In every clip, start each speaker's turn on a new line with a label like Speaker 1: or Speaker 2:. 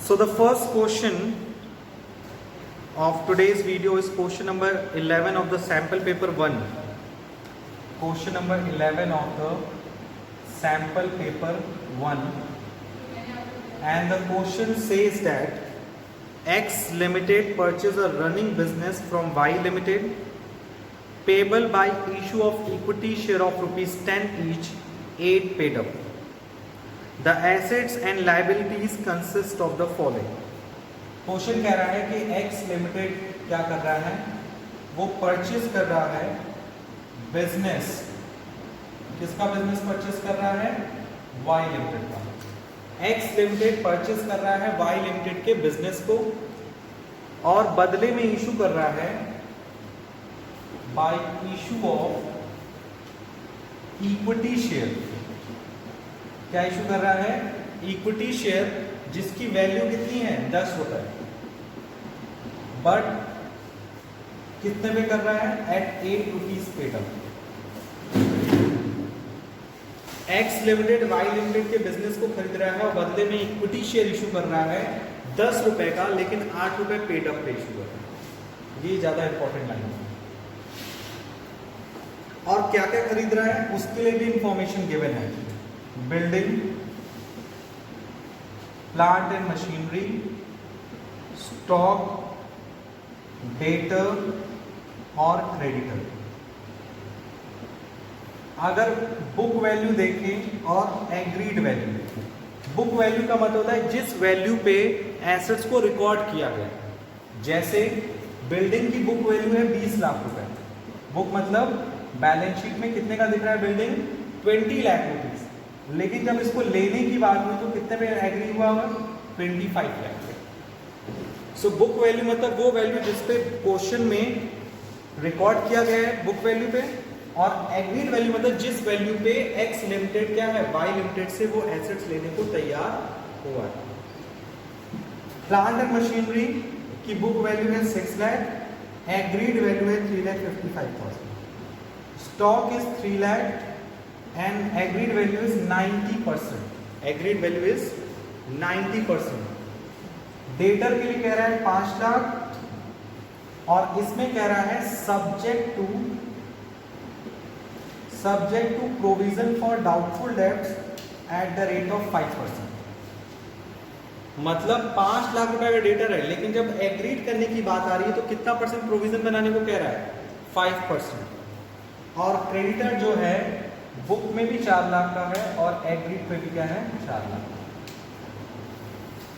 Speaker 1: So the first question of today's video is question number 11 of the sample paper 1. Question number 11 of the sample paper 1. And the question says that X Limited purchase a running business from Y Limited payable by issue of equity share of rupees 10 each, 8 paid up. The assets and liabilities consist of the following. Question कह रहा है कि X limited क्या कर रहा है, वो purchase कर रहा है बिजनेस. किसका बिजनेस परचेज कर रहा है? Y लिमिटेड का. X लिमिटेड परचेज कर रहा है Y लिमिटेड के बिजनेस को और बदले में इशू कर रहा है bye issue of equity share. क्या इशू कर रहा है? इक्विटी शेयर, जिसकी वैल्यू कितनी है? 10 रुपए. बट कितने पे कर रहा है? At 8 rupees paid up. X limited Y limited के बिजनेस को खरीद रहा है और बदले में इक्विटी शेयर इशू कर रहा है 10 रुपए का, लेकिन 8 रुपए पेड अप पे इशू कर रहा है. ये ज्यादा इंपॉर्टेंट लाइन है. और क्या क्या खरीद रहा है उसके लिए भी इंफॉर्मेशन गिवन है. Building, plant and machinery, stock, debtor और क्रेडिटर. अगर बुक वैल्यू देखें और एग्रीड वैल्यू. बुक वैल्यू का मतलब होता है जिस वैल्यू पे एसेट्स को रिकॉर्ड किया गया. जैसे बिल्डिंग की बुक वैल्यू है 20 लाख रुपए. बुक मतलब बैलेंस शीट में कितने का दिख रहा है बिल्डिंग? 20 लाख रुपीज. लेकिन जब इसको लेने की बात हुई तो कितने पे एग्री हुआ हुआ? 25 लाख पे. सो बुक वैल्यू मतलब वो वैल्यू जिसपे क्वेश्चन में रिकॉर्ड किया गया है बुक वैल्यू पे, और एग्रीड वैल्यू मतलब जिस वैल्यू पे एक्स लिमिटेड क्या है, वाई लिमिटेड से वो एसेट्स लेने को तैयार हुआ है. प्लांट एंड मशीनरी की बुक वैल्यू है 6 लाख, एग्रीड वैल्यू है 3,55,000. Stock is 3 lakh and agreed value is 90%. Agreed value is 90%. Debtor के लिए कह रहा है 5 लाख और इसमें कह रहा है subject to provision for doubtful debts at the rate of 5%. मतलब 5 लाख रुपए का डेटर है, लेकिन जब एग्रीड करने की बात आ रही है तो कितना परसेंट प्रोविजन बनाने को कह रहा है? 5%. और क्रेडिटर जो है बुक में भी 4 लाख का है और एग्रीड पे भी क्या है? 4 लाख.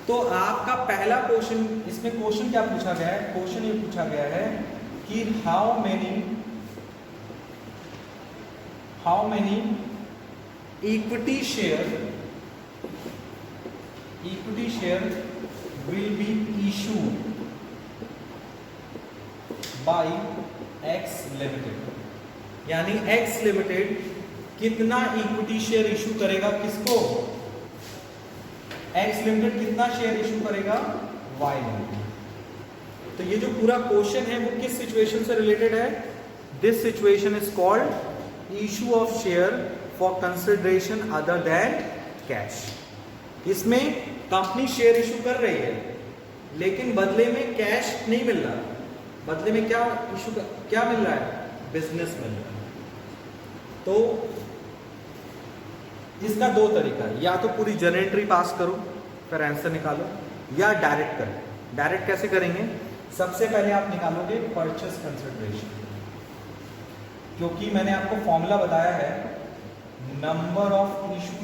Speaker 1: तो आपका पहला क्वेश्चन, इसमें क्वेश्चन क्या पूछा गया है? क्वेश्चन ये पूछा गया है कि how many equity share will be issued by X limited. यानी एक्स लिमिटेड कितना इक्विटी शेयर इशू करेगा? किसको? एक्स लिमिटेड कितना शेयर इशू करेगा? Y limited. तो ये जो पूरा क्वेश्चन है वो किस सिचुएशन से रिलेटेड है? This situation is called issue of share for consideration other than cash. इसमें कंपनी शेयर इशू कर रही है लेकिन बदले में कैश नहीं मिल रहा. बदले में क्या मिल रहा है? बिजनेस मिल रहा है. तो इसका 2 तरीका है, या तो पूरी जर्नल एंट्री पास करो फिर आंसर निकालो, या डायरेक्ट करो. डायरेक्ट कैसे करेंगे? सबसे पहले आप निकालोगे परचेस कंसिडरेशन, क्योंकि मैंने आपको फॉर्मूला बताया है number of issue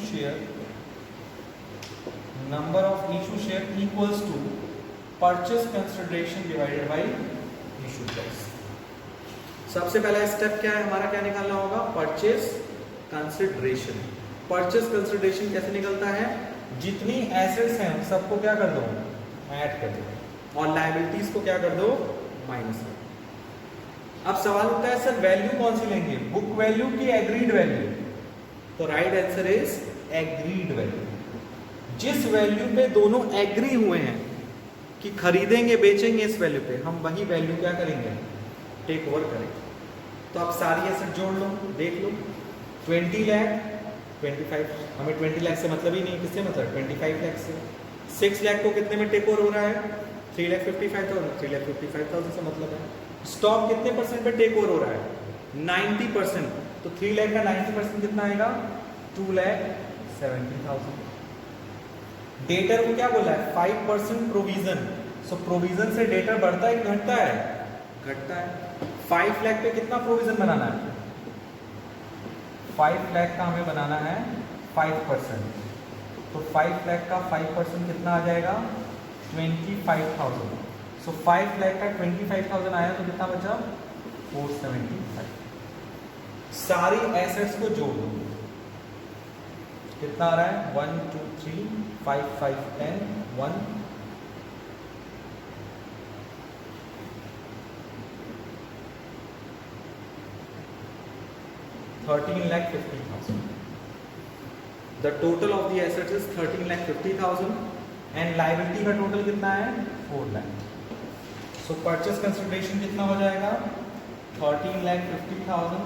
Speaker 1: share equals to purchase consideration divided by issue price. सबसे पहला स्टेप क्या है हमारा? क्या निकालना होगा? Purchase consideration. परचेस कंसिडरेशन कैसे निकलता है? जितनी एसेट्स हैं सबको क्या कर दो? ऐड कर दो, और लायबिलिटीज को क्या कर दो? माइनस कर दो. अब सवाल उठता है सर वैल्यू कौन सी लेंगे, बुक वैल्यू की एग्रीड वैल्यू? तो right answer is agreed value. जिस वैल्यू पे दोनों एग्री हुए हैं कि खरीदेंगे बेचेंगे इस वैल्यू पे, हम वही वैल्यू क्या करेंगे? टेक ओवर करेंगे. तो आप सारी एसेट जोड़ लो, देख लो. 20 लाख 25, हमें 20 लाख से मतलब ही नहीं, किससे मतलब? 25 लाख से. 6 लाख को कितने में टेक ओवर हो रहा है? 3,55,000। 3,55,000 से मतलब है स्टॉक कितने परसेंट पे टेक ओवर हो रहा है? 90%। तो 3 लाख का 90% कितना आएगा? 2,70,000। डेटर को क्या बोला है? 5% प्रोविजन। सो प्रोविजन से डेटर बढ़ता है कि घटता है? घटता है। 5 लाख पे कितना प्रोविजन बनाना है? 5 लाख का हमें बनाना है 5%। तो 5 लाख का 5% कितना आ जाएगा? 25,000। सो 5 लाख का 25,000 आया तो कितना बचा? 475। सारी एसेट्स को जोड़ दो, कितना आ रहा है? 1 2 3 5 5 10 1 13,50,000. The total of the assets is 13,50,000 and liability का टोटल कितना है? 4 लाख। सो परचेस कंसिडरेशन कितना हो जाएगा? 13,50,000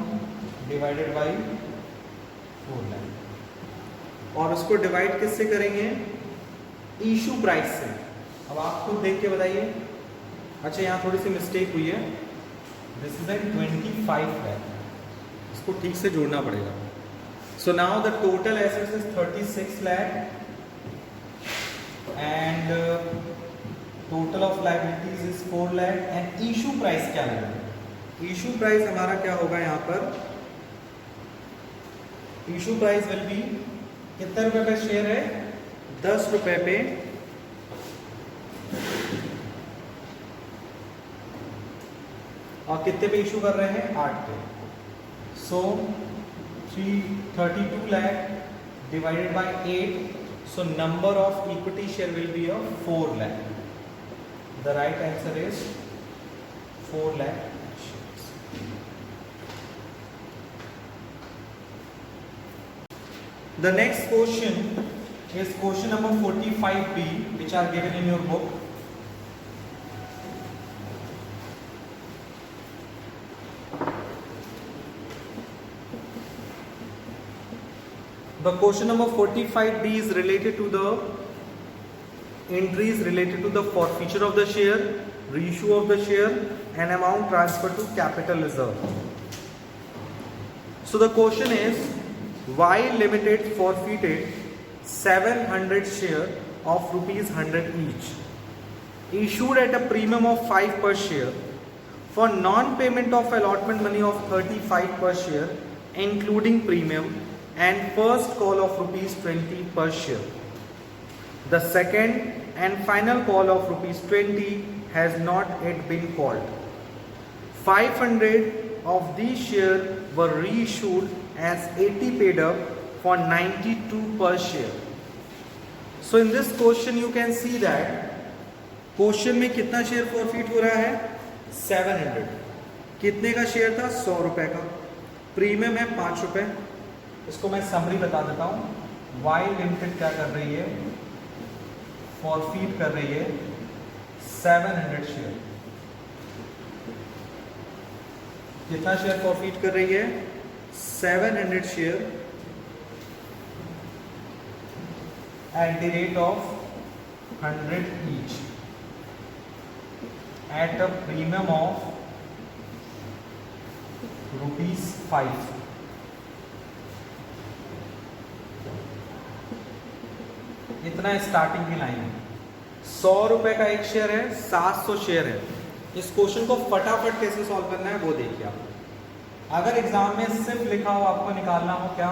Speaker 1: डिवाइडेड बाई 4 लाख। और उसको डिवाइड किससे करेंगे? इशू प्राइस से। अब आप खुद देख के बताइए। अच्छा यहाँ थोड़ी सी मिस्टेक हुई है। दिस इज एट 25 लाख, इसको ठीक से जोड़ना पड़ेगा। So now the total assets is 36 lakh and total of liabilities is 4 lakh and issue price क्या लेगा? इशू प्राइस हमारा क्या होगा यहाँ पर? इशू प्राइस विल बी, कितने रुपए पे शेयर है? 10 रुपए पे। और कितने पे इशू कर रहे हैं? 8 पे। सो 32 lakh divided by 8, so number of equity share will B of 4 lakh. The right answer is 4 lakh. The next question is question number 45B, which are given in your book. The question number 45B is related to the entries related to the forfeiture of the share, reissue of the share, and amount transferred to capital reserve. So the question is, Y Limited forfeited 700 share of rupees 100 each, issued at a premium of 5 per share, for non-payment of allotment money of 35 per share, including premium, and first call of rupees 20 per share. The second and final call of rupees 20 has not yet been called. 500 of these shares were reissued as 80 paid up for 92 per share. So in this question you can see that question में कितना share forfeit हो रहा है? 700। कितने का share था? 100 रुपए का। प्रीमियम है 5 रुपए। इसको मैं समरी बता देता हूँ। वाई लिमिटेड क्या कर रही है? फॉरफिट कर रही है 700 शेयर। कितना शेयर फॉरफिट कर रही है? 700 share at the rate of 100 each at a premium of ₹5। इतना स्टार्टिंग की लाइन है। 100 रुपए का एक शेयर है, 700 शेयर है। इस क्वेश्चन को फटाफट कैसे सॉल्व करना है वो देखिए आप। अगर एग्जाम में सिर्फ लिखा हो आपको निकालना हो क्या?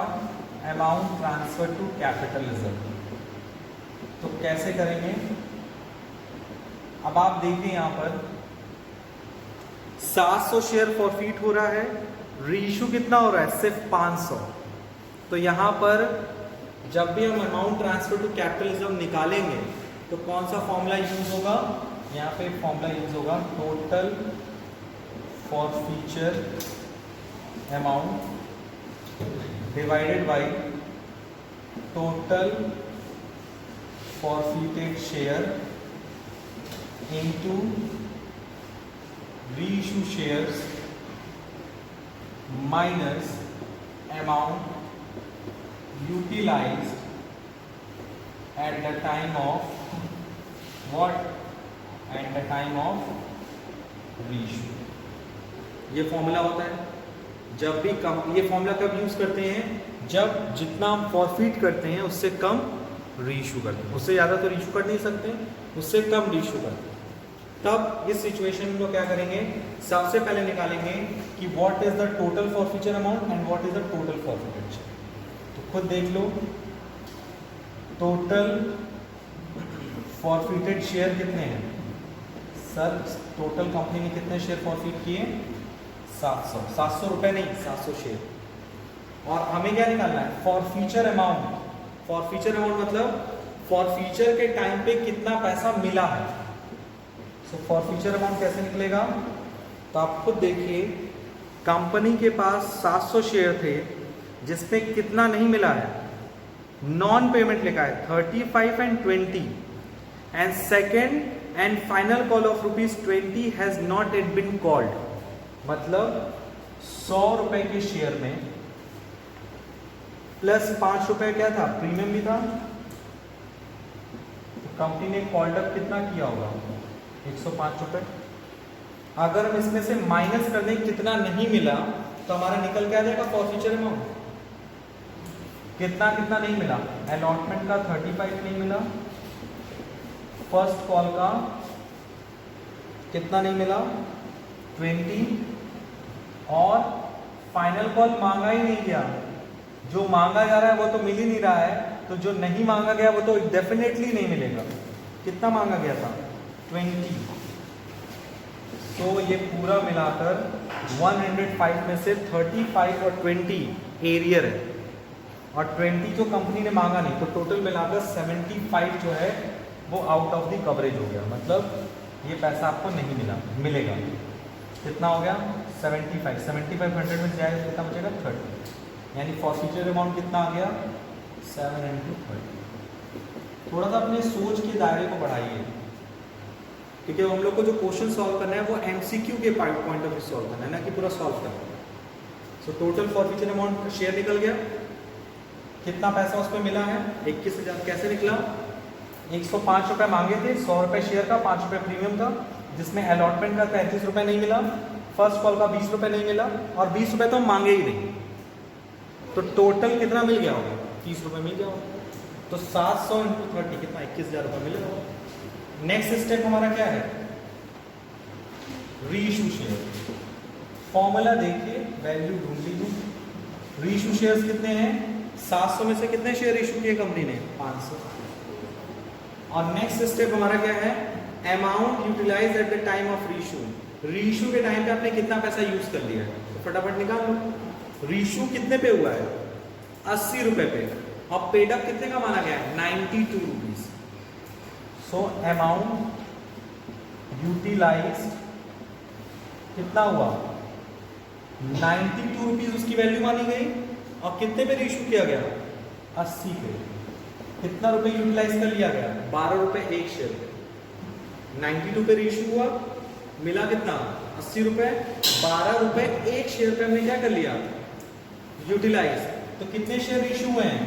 Speaker 1: Amount transfer to capital reserve, तो कैसे करेंगे? अब आप देखिए यहाँ पर 700 शेयर फॉरफिट हो रहा है, रीइश्यू कितना हो रहा है? सिर्फ 500। तो यहाँ पर जब भी हम amount transfer to capital reserve निकालेंगे तो कौन सा फॉर्मूला यूज होगा? यहाँ पे फॉर्मूला यूज होगा total forfeiture amount divided by total forfeited share into reissue shares minus amount utilized at the time of what? At the time of reissue. ये formula होता है जब भी कम, ये फॉर्मूला कब यूज करते हैं? जब जितना हम फॉरफिट करते हैं उससे कम रीइशू करते हैं, उससे ज़्यादा तो रीइशू कर नहीं सकते, उससे कम रीइशू करते हैं। तब इस सिचुएशन में लोग क्या करेंगे? सबसे पहले निकालेंगे कि what is the total forfeiture amount and what is the total forfeited share. तो खुद देख लो, टोटल फॉरफिटेड शेयर कितने हैं? सर टोटल कंपनी ने कितने शेयर फॉरफिट किए? 700। 700 रुपये नहीं, 700 शेयर। और हमें क्या निकालना है? Forfeiture amount. फॉरफीचर अमाउंट मतलब फॉरफीचर के टाइम पे कितना पैसा मिला है। सो फॉरफीचर अमाउंट कैसे निकलेगा? तो आप खुद देखिए, कंपनी के पास 700 शेयर थे जिसमें कितना नहीं मिला है? नॉन पेमेंट लिखा है 35 and 20 and second and final call of ₹20 has not at bin called. मतलब 100 रुपए के शेयर में प्लस 5 रुपए क्या था? प्रीमियम भी था। तो कंपनी ने कॉल्ड अप कितना किया होगा? 105 रुपए। अगर हम इसमें से माइनस कर दें कितना नहीं मिला तो हमारा निकल के आ जाएगा फॉरफीचर अमाउंट। कितना कितना नहीं मिला? अलॉटमेंट का 35 नहीं मिला, फर्स्ट कॉल का कितना नहीं मिला? 20, और फाइनल कॉल मांगा ही नहीं गया। जो मांगा जा रहा है वो तो मिल ही नहीं रहा है, तो जो नहीं मांगा गया वो तो डेफिनेटली नहीं मिलेगा। कितना मांगा गया था? 20। तो ये पूरा मिलाकर 105 में से 35 और 20 एरियर है, और 20 जो कंपनी ने मांगा नहीं, तो टोटल मिलाकर 75 जो है वो आउट ऑफ द कवरेज हो गया। मतलब ये पैसा आपको नहीं मिलेगा। कितना हो गया? 75। 7500 में जाए कितना बचेगा? 30। यानी फॉरफीचर अमाउंट कितना आ गया? 7 × 30। थोड़ा सा अपने सोच के दायरे को बढ़ाइए, क्योंकि हम लोग को जो क्वेश्चन सॉल्व करना है वो एमसीक्यू के पॉइंट ऑफ व्यू सॉल्व करना है, ना कि पूरा सॉल्व करना है। So total forfeiture amount share निकल गया। कितना पैसा उसमें मिला है? 21,000। कैसे निकला? 105 रुपये मांगे थे, 100 रुपये शेयर का, 5 रुपये प्रीमियम का, जिसमें अलॉटमेंट का 33 रुपये नहीं मिला, फर्स्ट कॉल का 20 रुपये नहीं मिला, और 20 रुपये तो हम मांगे ही नहीं। तो टोटल कितना मिल गया होगा? 30 रुपये मिल गया होगा। तो 700 × 30 कितना? 21,000 रुपये मिलेगा। नेक्स्ट स्टेप हमारा क्या है? Reissue share. फॉर्मूला देखिए, वैल्यू ढूंढ लीजिए। रीइशू शेयर्स कितने हैं? 700 में से कितने शेयर इशू किए कंपनी ने? 500। और नेक्स्ट स्टेप हमारा क्या है? Amount utilise at the time of reissue. Reissue के टाइम पे आपने कितना पैसा यूज कर लिया है? तो फटाफट निकाल लो। रीइशू कितने पे हुआ है? 80 रुपए पे। और पेड अप कितने का माना गया है? 92 रुपीज। सो अमाउंट यूटिलाइज्ड कितना हुआ? 92 रुपीज उसकी वैल्यू मानी गई, और कितने पे रीइशू किया गया? 80 पे। कितना रुपए यूटिलाइज कर लिया गया? 12 रुपए एक शेयर पे। 92 पे रीइशू हुआ, मिला कितना? 80 रुपए। 12 रुपए एक शेयर पे हमने क्या कर लिया? यूटिलाइज। तो कितने शेयर इशू हुए हैं?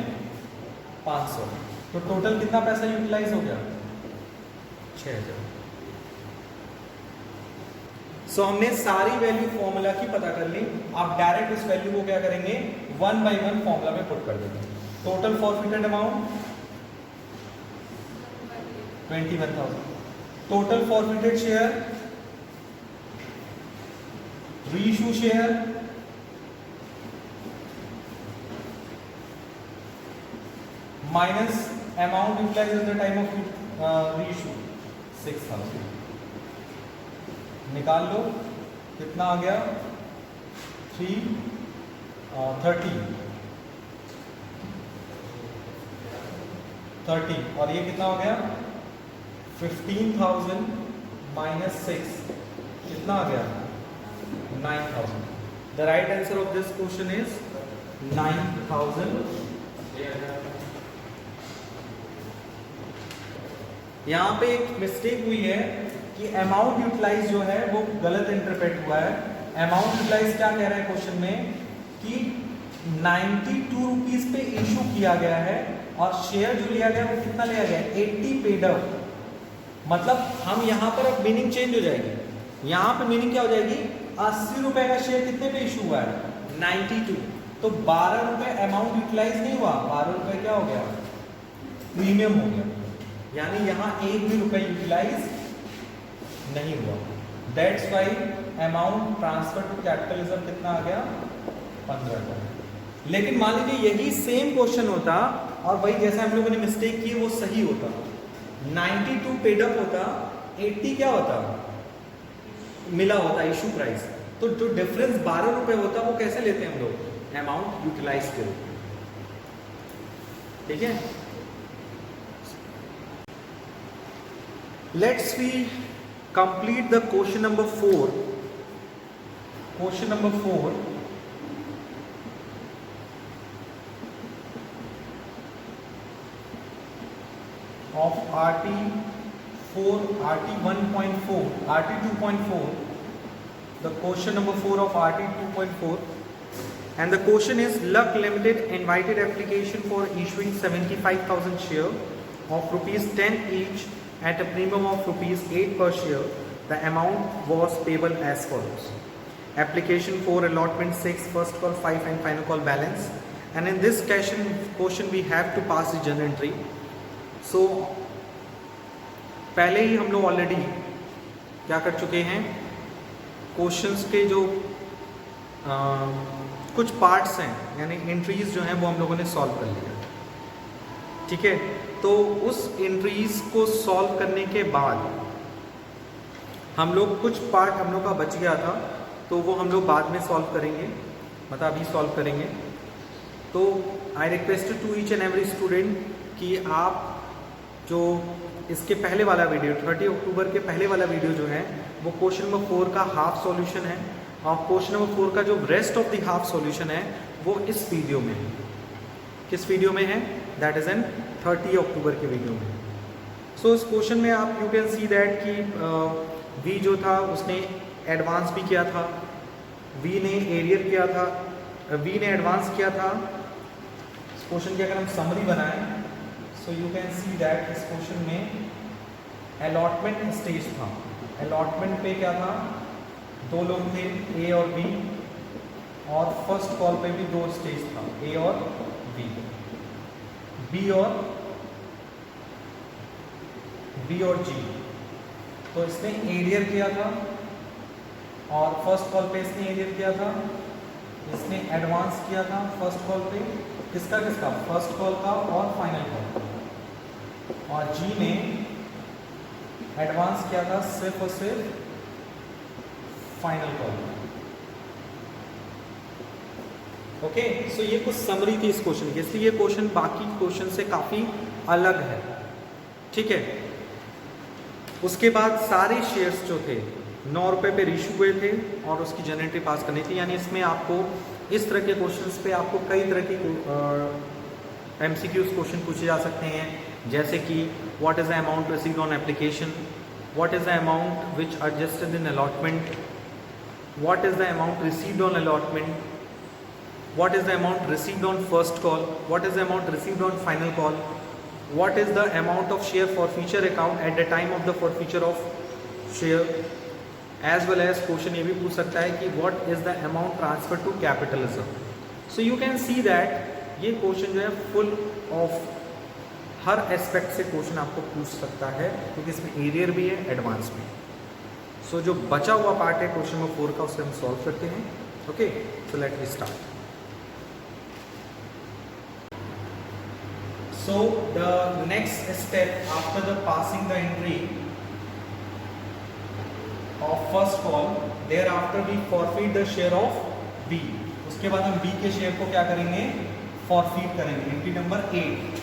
Speaker 1: 500। तो टोटल कितना पैसा यूटिलाइज हो गया? 6000। सो हमने सारी वैल्यू फॉर्मूला की पता कर ली। आप डायरेक्ट इस वैल्यू को क्या करेंगे? 1 by 1 फॉर्मूला में पुट कर देंगे। Total forfeited amount 21,000। Total forfeited share, reissue share, minus amount utilise at the time of reissue 6,000। निकाल लो कितना आ गया? 30 और ये कितना हो गया? 15,000 माइनस 6 कितना आ गया? 9,000। The right answer of this question is 9,000। यहाँ पे एक मिस्टेक हुई है कि अमाउंट यूटिलाइज जो है वो गलत इंटरप्रेट हुआ है। अमाउंट यूटिलाइज क्या कह रहा है क्वेश्चन में कि 92 रुपीज पे इशू किया गया है, और शेयर जो लिया गया वो कितना लिया गया, 80 पेड अप। मतलब हम यहाँ पर अब मीनिंग चेंज हो जाएगी। यहाँ पे मीनिंग क्या हो जाएगी, 80 रुपए का शेयर कितने पे इशू हुआ है, 92। तो 12 रुपए अमाउंट यूटिलाइज नहीं हुआ, 12 रुपए क्या हो गया, प्रीमियम हो गया। यानी यहाँ 1 भी रुपए यूटिलाइज नहीं हुआ। That's why amount transfer to capitalism कितना आ गया, 15 रुपए। लेकिन मान लीजिए यही सेम क्वेश्चन होता और वही जैसे हम लोगों ने मिस्टेक की वो सही होता, 92 पेड अप होता, 80 क्या होता, मिला होता इशू प्राइस। तो जो डिफरेंस 12 रुपए होता वो कैसे लेते हैं हम लोग, अमाउंट यूटिलाइज के रूप में। ठीक है, let's we complete the question number 4। Question number 4 of RT4, RT1.4, RT2.4, the question number 4 of RT2.4, and the question is Luck Limited invited application for issuing 75,000 share of rupees 10 each at a premium of rupees 8 per share. The amount was payable as follows. Application for allotment 6, first call 5 and final call balance. And in this question we have to pass the journal entry. सो पहले ही हम लोग already क्या कर चुके हैं, questions के जो कुछ पार्ट्स हैं यानी एंट्रीज जो हैं वो हम लोगों ने सॉल्व कर लिया। ठीक है, तो उस एंट्रीज को सॉल्व करने के बाद हम लोग कुछ पार्ट हम लोग का बच गया था तो वो हम लोग बाद में सॉल्व करेंगे, मतलब अभी सॉल्व करेंगे। तो I request to each and every student कि आप जो इसके पहले वाला वीडियो 30 अक्टूबर के पहले वाला वीडियो जो है वो क्वेश्चन नंबर 4 का हाफ सॉल्यूशन है और क्वेश्चन नंबर 4 का जो rest of the half solution है वो इस वीडियो में है। किस वीडियो में है, दैट इज एन 30 अक्टूबर के वीडियो में। सो इस क्वेश्चन में आप यू कैन सी दैट कि वी जो था उसने एडवांस भी किया था, वी ने एरियर किया था, वी ने एडवांस किया था। इस क्वेश्चन की अगर हम समरी बनाएं सो यू कैन सी दैट इस क्वेश्चन में अलॉटमेंट स्टेज था। अलॉटमेंट पे क्या था, 2 लोग थे ए और बी, और फर्स्ट कॉल पे भी 2 स्टेज था, ए और बी, बी और जी। तो इसने एरियर किया था और फर्स्ट कॉल पे इसने एरियर किया था, इसने एडवांस किया था फर्स्ट कॉल पे, किसका फर्स्ट कॉल का और फाइनल कॉल, और जी ने एडवांस किया था सिर्फ और सिर्फ फाइनल कॉल। ओके, सो ये कुछ समरी थी इस क्वेश्चन की, इसलिए ये क्वेश्चन बाकी क्वेश्चन से काफी अलग है। ठीक है, उसके बाद सारे शेयर्स जो थे 9 रुपए पे इशू हुए थे और उसकी जनरेटरी पास करनी थी। यानी इसमें आपको इस तरह के क्वेश्चंस पे आपको कई तरह की एमसीक्यूज क्वेश्चन पूछे जा सकते हैं, जैसे कि what is the amount received on application, what is the amount which adjusted in allotment, what is the amount received on allotment, what is the amount received on first call, what is the amount received on final call, what is the amount of share forfeiture account at the time of the forfeiture of share. As well as question ये भी पूछ सकता है कि what is the amount transfer to capitalism. So you can see that ये question जो है full of हर एस्पेक्ट से क्वेश्चन आपको पूछ सकता है, क्योंकि इसमें एरियर भी है, एडवांस भी। सो जो बचा हुआ पार्ट है क्वेश्चन नंबर 4 का उसे हम सॉल्व करते हैं। Okay, so let me start. So the next step after the passing the entry of first call, thereafter we forfeit the share of B। उसके बाद हम B के शेयर को क्या करेंगे, forfeit करेंगे। Entry number 8,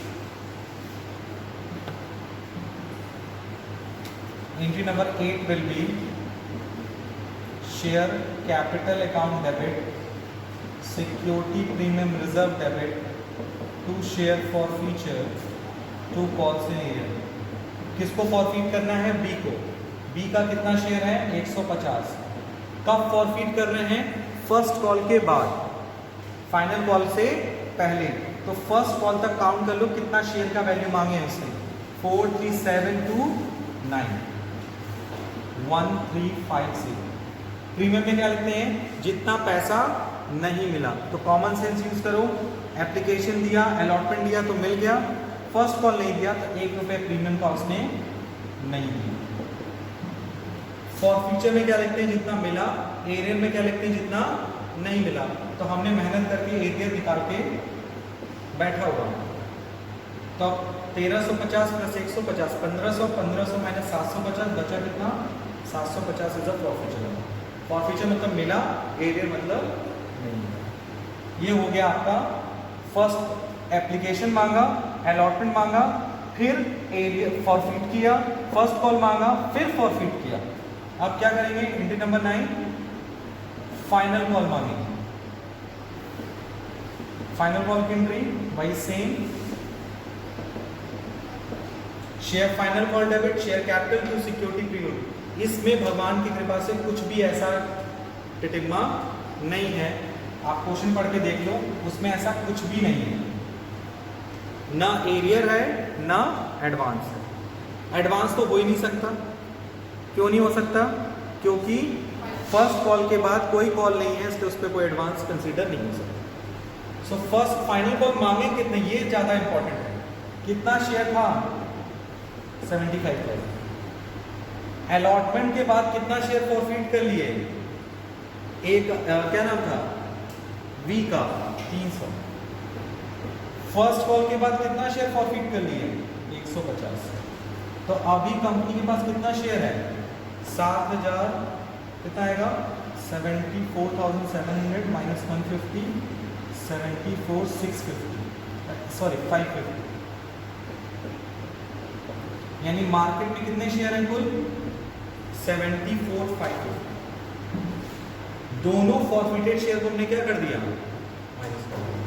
Speaker 1: entry number 8 will be share capital account debit, security premium reserve debit, to share forfeiture, to calls in arrear. किसको forfeit करना है, बी को। बी का कितना शेयर है, 150। कब फॉरफीट कर रहे हैं, फर्स्ट कॉल के बाद, फाइनल कॉल से पहले। तो फर्स्ट कॉल तक काउंट कर लो कितना शेयर का वैल्यू मांगे हैं उसने। 43729 1350। प्रीमियम में क्या लिखते हैं, जितना पैसा नहीं मिला। तो कॉमन सेंस यूज करो, एप्लीकेशन दिया, अलॉटमेंट दिया तो मिल गया, फर्स्ट कॉल नहीं दिया तो 1 रुपये प्रीमियम का उसने नहीं दिया। फॉर फ्यूचर में क्या लिखते हैं, जितना मिला। एरियर में क्या लिखते हैं, जितना नहीं मिला। तो हमने मेहनत करके एरियर निकाल के बैठा हुआ। तो 1350 प्लस 150 1500, 1500 माइनस 750 बचा कितना, 750 is a profit. For future मतलब मिला, एरियर मतलब नहीं। ये हो गया आपका फर्स्ट एप्लीकेशन मांगा, अलॉटमेंट मांगा, फिर एरियर फॉरफिट किया, फर्स्ट कॉल मांगा, फिर फॉरफिट किया। अब क्या करेंगे, एंट्री नंबर 9 फाइनल कॉल मांगेंगे। फाइनल कॉल की एंट्री वही same, share final call debit, share capital to security premium. इसमें भगवान की कृपा से कुछ भी ऐसा टिटिम्मा नहीं है, आप क्वेश्चन पढ़ के देख लो, उसमें ऐसा कुछ भी नहीं है। ना एरियर है ना एडवांस है। एडवांस तो हो ही नहीं सकता। क्यों नहीं हो सकता, क्योंकि फर्स्ट कॉल के बाद कोई कॉल नहीं है, इसलिए उस पर कोई एडवांस कंसीडर नहीं हो सकता। सो फर्स्ट फाइनल कॉल मांगे कितने, ये ज़्यादा इंपॉर्टेंट है। कितना शेयर था, 75,000। अलॉटमेंट के बाद कितना शेयर फॉरफिट कर लिए, एक क्या नाम था, वी का 300। फर्स्ट कॉल के बाद कितना शेयर फॉरफिट कर लिए, 150। तो अभी कंपनी के पास कितना शेयर है, 7000, कितना आएगा, 74,700 माइनस 150, 74,650, सॉरी 550। यानी मार्केट में कितने शेयर हैं कुल, 74,550। दोनों फॉरफिटेड शेयर को हमने क्या कर दिया, माइनस कर दिया।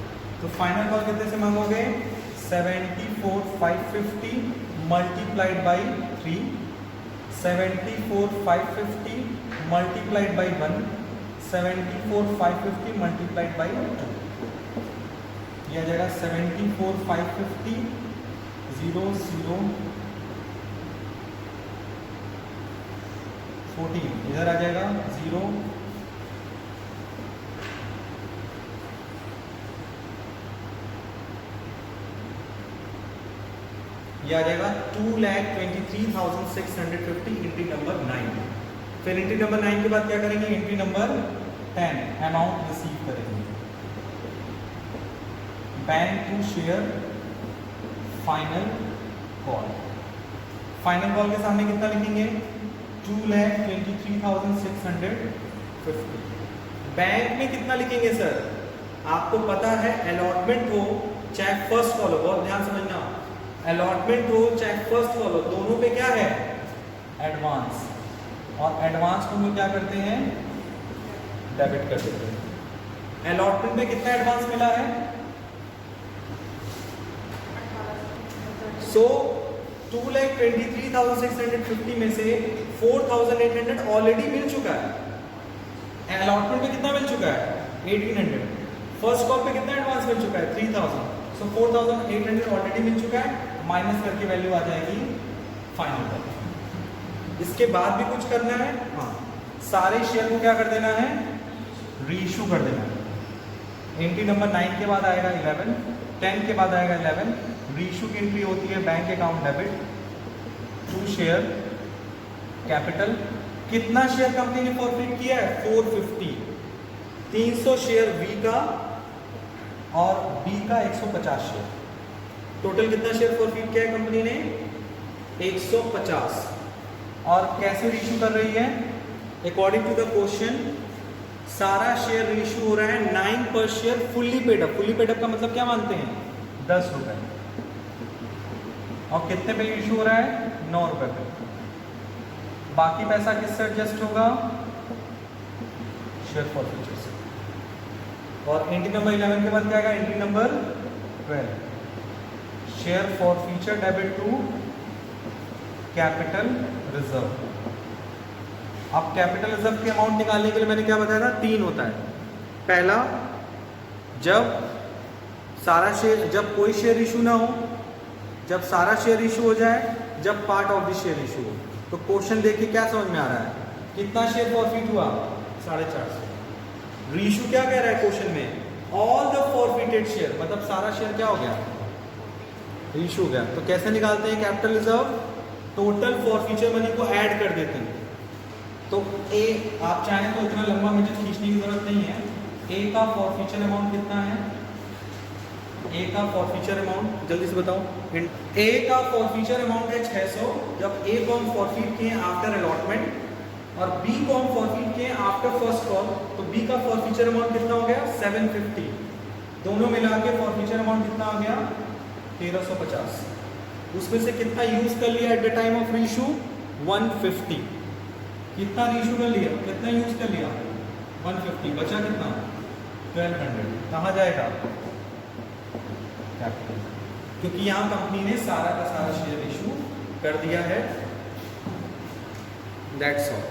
Speaker 1: तो फाइनल कॉल कितने से मांगोगे, 74,550 multiplied by 3, 74,550 multiplied by 1, 74,550 multiplied by 2। यह आ जाएगा 74,550 0 0 14, इधर आ जाएगा 0 यह आ जाएगा 2,23,650 एंट्री नंबर 9। फिर एंट्री नंबर 9 के बाद क्या करेंगे, एंट्री नंबर 10 अमाउंट रिसीव करेंगे। Bank to share final call. Final call के सामने कितना लिखेंगे, 2,23,650। बैंक में कितना लिखेंगे सर, आपको पता है अलॉटमेंट हो चाहे फर्स्ट कॉल हो, बहुत ध्यान समझना, अलॉटमेंट हो चाहे फर्स्ट कॉल हो, दोनों पे क्या है, एडवांस। और एडवांस को हम क्या करते हैं, डेबिट कर देते हैं। अलॉटमेंट में कितना एडवांस मिला है, सो 2,23,650 में से 4,800 ऑलरेडी मिल चुका है। अलॉटमेंट में कितना मिल चुका है, 1,800। फर्स्ट कॉल पे कितना एडवांस मिल चुका है, 3,000। सो 4,800 ऑलरेडी मिल चुका है, माइनस करके वैल्यू आ जाएगी फाइनल कॉल। इसके बाद भी कुछ करना है, हाँ, सारे शेयर को क्या कर देना है, रीइश्यू कर देना है। एंट्री नंबर 9 के बाद आएगा 11, 10 के बाद आएगा 11। रीइश्यू की एंट्री होती है bank account debit to share capital. कितना शेयर कंपनी ने फॉरफिट किया है, 450। 300 शेयर वी का और बी का 150 शेयर। टोटल कितना शेयर फॉरफिट किया है कंपनी ने, 150। और कैसे रीइश्यू कर रही है, अकॉर्डिंग टू द क्वेश्चन सारा शेयर रीइश्यू हो रहा है 9 पर share fully paid up. Fully paid up का मतलब क्या मानते हैं, 10 रुपए। और कितने पे इशू हो रहा है, 9 रुपए पे। बाकी पैसा किससे एडजस्ट होगा, शेयर फॉरफिचर से। और एंट्री नंबर 11 के बाद क्या आएगा, entry number 12 share forfeiture debit to capital reserve. अब कैपिटल रिजर्व की अमाउंट निकालने के लिए मैंने क्या बताया था, 3 होता है। पहला, जब सारा शेयर, जब कोई शेयर इशू ना हो, जब सारा शेयर इशू हो जाए, जब part of the share issue हो। तो क्वेश्चन देखिए क्या समझ में आ रहा है, कितना शेयर फॉरफिट हुआ, 450। रीइशू क्या कह रहा है क्वेश्चन में, ऑल द फॉरफिटेड शेयर, मतलब सारा शेयर क्या हो गया, रीइशू हो गया। तो कैसे निकालते हैं capital reserve, total forfeiture money को ऐड कर देते हैं। तो ए, आप चाहें तो इतना लंबा मुझे खींचने की जरूरत नहीं है। ए का फॉरफिचर अमाउंट कितना है, ए का फॉरफिचर अमाउंट जल्दी से बताओ, ए का फॉरफिचर अमाउंट है 600, जब ए को हम फॉरफिट किए आफ्टर अलॉटमेंट और बी को हम फॉरफिट किए आफ्टर फर्स्ट कॉल, तो बी का फॉरफिचर अमाउंट कितना हो गया 750, दोनों मिला के फॉरफिचर अमाउंट कितना आ गया 1350। उसमें से कितना यूज कर लिया eight the time of reissue 150, कितना रीइशू कर लिया, कितना यूज कर लिया 150, बचा कितना 1200, कहाँ जाएगा कैपिटल, क्योंकि यहाँ कंपनी ने सारा का सारा शेयर इशू कर दिया है। That's all.